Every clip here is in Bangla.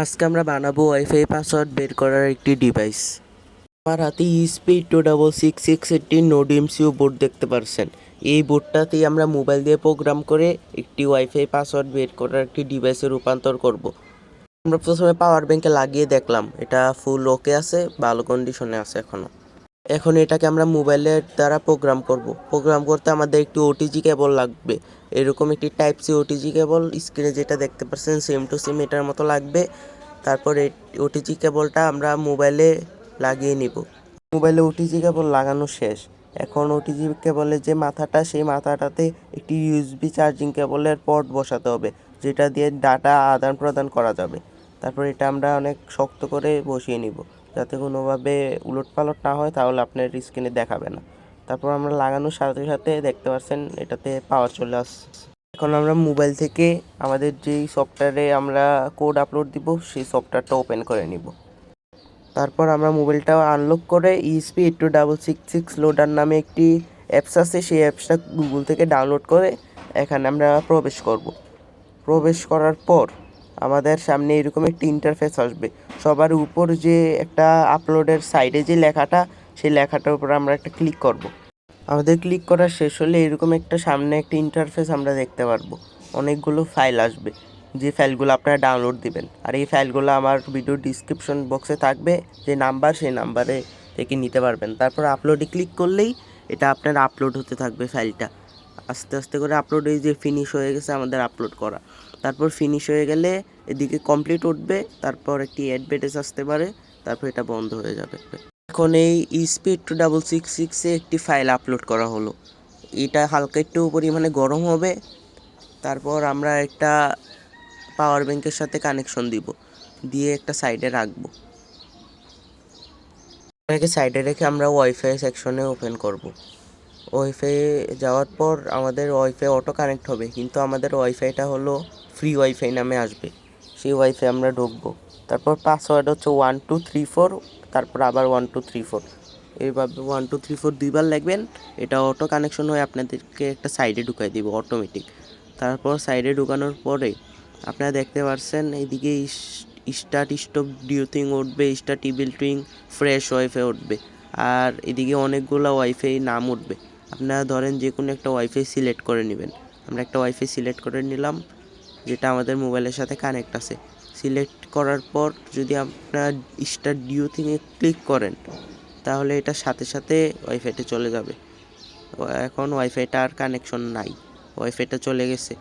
আজকে আমরা বানাবো ওয়াইফাই পাসওয়ার্ড বের করার একটি ডিভাইস। আমার হাতে ইএসপি 26668 নোড এমসিইউ বোর্ড দেখতে পারছেন। এই বোর্ডটাতেই আমরা মোবাইল দিয়ে প্রোগ্রাম করে একটি ওয়াইফাই পাসওয়ার্ড বের করার একটি ডিভাইসে রূপান্তর করব। আমরা প্রথমে পাওয়ার ব্যাংকে লাগিয়ে দেখলাম এটা ফুল ওকে আছে, ভালো কন্ডিশনে আছে এখন এটাকে আমরা মোবাইলের দ্বারা প্রোগ্রাম করব। প্রোগ্রাম করতে আমাদের একটি ওটিজি কেবল লাগবে। এরকম একটি টাইপ সি ওটিজি কেবল স্ক্রিনে যেটা দেখতে পাচ্ছেন সেম টু সেম এটার মতো লাগবে। তারপর এই ওটিজি কেবলটা আমরা মোবাইলে লাগিয়ে নিব। মোবাইলে ওটিজি কেবল লাগানো শেষ। এখন ওটিজি কেবলের যে মাথাটা, সেই মাথাটাতে একটি ইউএসবি চার্জিং কেবলের পোর্ট বসাতে হবে, যেটা দিয়ে ডাটা আদান প্রদান করা যাবে। তারপর এটা আমরা অনেক শক্ত করে বসিয়ে নিব, যাতে কোনোভাবে উলটপালট না হয়, তাহলে আপনার স্ক্রিনে দেখাবে না। তারপর আমরা লাগানোর সাথে সাথে দেখতে পাচ্ছেন এটাতে পাওয়ার চলে আসছে। এখন আমরা মোবাইল থেকে আমাদের যেই সফটওয়্যারে আমরা কোড আপলোড দিব, সেই সফটওয়্যারটা ওপেন করে নিব। তারপর আমরা মোবাইলটা আনলক করে ESP8266 লোডার নামে একটি অ্যাপস আছে, সেই অ্যাপসটা গুগল থেকে ডাউনলোড করে এখানে আমরা প্রবেশ করব। প্রবেশ করার পর আমাদের সামনে এরকম একটি ইন্টারফেস আসবে। সবার উপর যে একটা আপলোডের সাইডে যে লেখাটা, সেই লেখাটার উপর আমরা একটা ক্লিক করব। আমাদের ক্লিক করা শেষ হলে এরকম একটা সামনে একটা ইন্টারফেস আমরা দেখতে পারবো। অনেকগুলো ফাইল আসবে, যে ফাইলগুলো আপনারা ডাউনলোড দিবেন। আর এই ফাইলগুলো আমার ভিডিও ডিসক্রিপশন বক্সে থাকবে, যে নাম্বার, সেই নাম্বারে থেকে নিতে পারবেন। তারপর আপলোডে ক্লিক করলেই এটা আপনার আপলোড হতে থাকবে ফাইলটা। আস্তে আস্তে করে আপলোড হয়ে যে ফিনিশ হয়ে গেছে আমাদের আপলোড করা। তারপর ফিনিশ হয়ে গেলে এদিকে কমপ্লিট উঠবে, তারপর একটি অ্যাডভার্টাইজ আসতে পারে, তারপর এটা বন্ধ হয়ে যাবে। এখন এই ESP8266 একটি ফাইল আপলোড করা হলো। এটা হালকা একটু পরিমাণে গরম হবে। তারপর আমরা একটা পাওয়ার ব্যাংকের সাথে কানেকশন দিব, দিয়ে একটা সাইডে রাখবো। এটাকে সাইডে রেখে আমরা ওয়াইফাই সেকশনে ওপেন করব। ওয়াইফাই যাওয়ার পর আমাদের ওয়াইফাই অটো কানেক্ট হবে, কিন্তু আমাদের ওয়াইফাইটা হলো ফ্রি ওয়াইফাই নামে আসবে। সেই ওয়াইফাই আমরা ঢুকবো। তারপর পাসওয়ার্ড হচ্ছে 1234, তারপর আবার 1234, এইভাবে 1234 দুইবার লিখবেন। এটা অটো কানেকশন হয়ে আপনাদেরকে একটা সাইডে ঢুকাই দিব অটোমেটিক। তারপর সাইডে ঢুকানোর পরে আপনারা দেখতে পাচ্ছেন এইদিকে স্টার্ট স্টপ ডিউথিং উঠবে, স্টার্ট ইবিল্টিং ফ্রেশ ওয়াইফাই উঠবে, আর এদিকে অনেকগুলো ওয়াইফাই নাম উঠবে। আপনারা ধরেন যে কোনো একটা ওয়াইফাই সিলেক্ট করে নেবেন। আমরা একটা ওয়াইফাই সিলেক্ট করে নিলাম, যেটা আমাদের মোবাইলের সাথে কানেক্ট আছে। সিলেক্ট করার পর যদি আপনার স্টার্ট ডিউথিংয়ে ক্লিক করেন, তাহলে এটার সাথে সাথে ওয়াইফাইটা চলে যাবে। এখন ওয়াইফাইটা আর কানেকশন নাই, ওয়াইফাইটা চলে গেছে।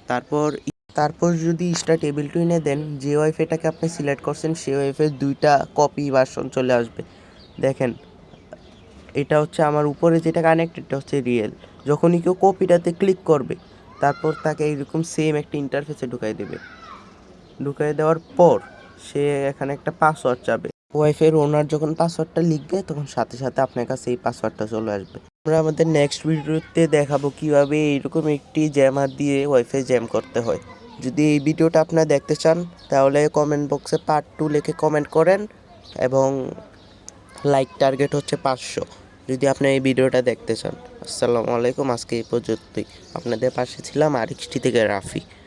তারপর যদি স্টার্ট টেবিল টুইনে দেন, যে ওয়াইফাইটাকে আপনি সিলেক্ট করছেন সেই ওয়াইফাই দুইটা কপি ভার্সন চলে আসবে। দেখেন, এটা হচ্ছে আমার উপরে যেটা কানেক্ট, এটা হচ্ছে রিয়েল। যখনই কেউ কপিটাতে ক্লিক করবে, তারপর তাকে এইরকম সেম একটা ইন্টারফেসে ঢুকাই দেবে। ঢুকাই দেওয়ার পর সে এখানে একটা পাসওয়ার্ড চাবে। ওয়াইফাইয়ের ওনার যখন পাসওয়ার্ডটা লিখবে, তখন সাথে সাথে আপনার কাছে এই পাসওয়ার্ডটা চলে আসবে। আমরা আমাদের নেক্সট ভিডিওতে দেখাবো কিভাবে এইরকম একটি জ্যামার দিয়ে ওয়াইফাই জ্যাম করতে হয়। যদি এই ভিডিওটা আপনারা দেখতে চান, তাহলে কমেন্ট বক্সে পার্ট 2 লিখে কমেন্ট করেন, এবং লাইক টার্গেট হচ্ছে 500 যদি আপনি এই ভিডিওটা দেখতে চান। আসসালামু আলাইকুম, আজকে এই পর্যন্তই। আপনাদের পাশে ছিলাম আরিকষ্টি থেকে রাফি।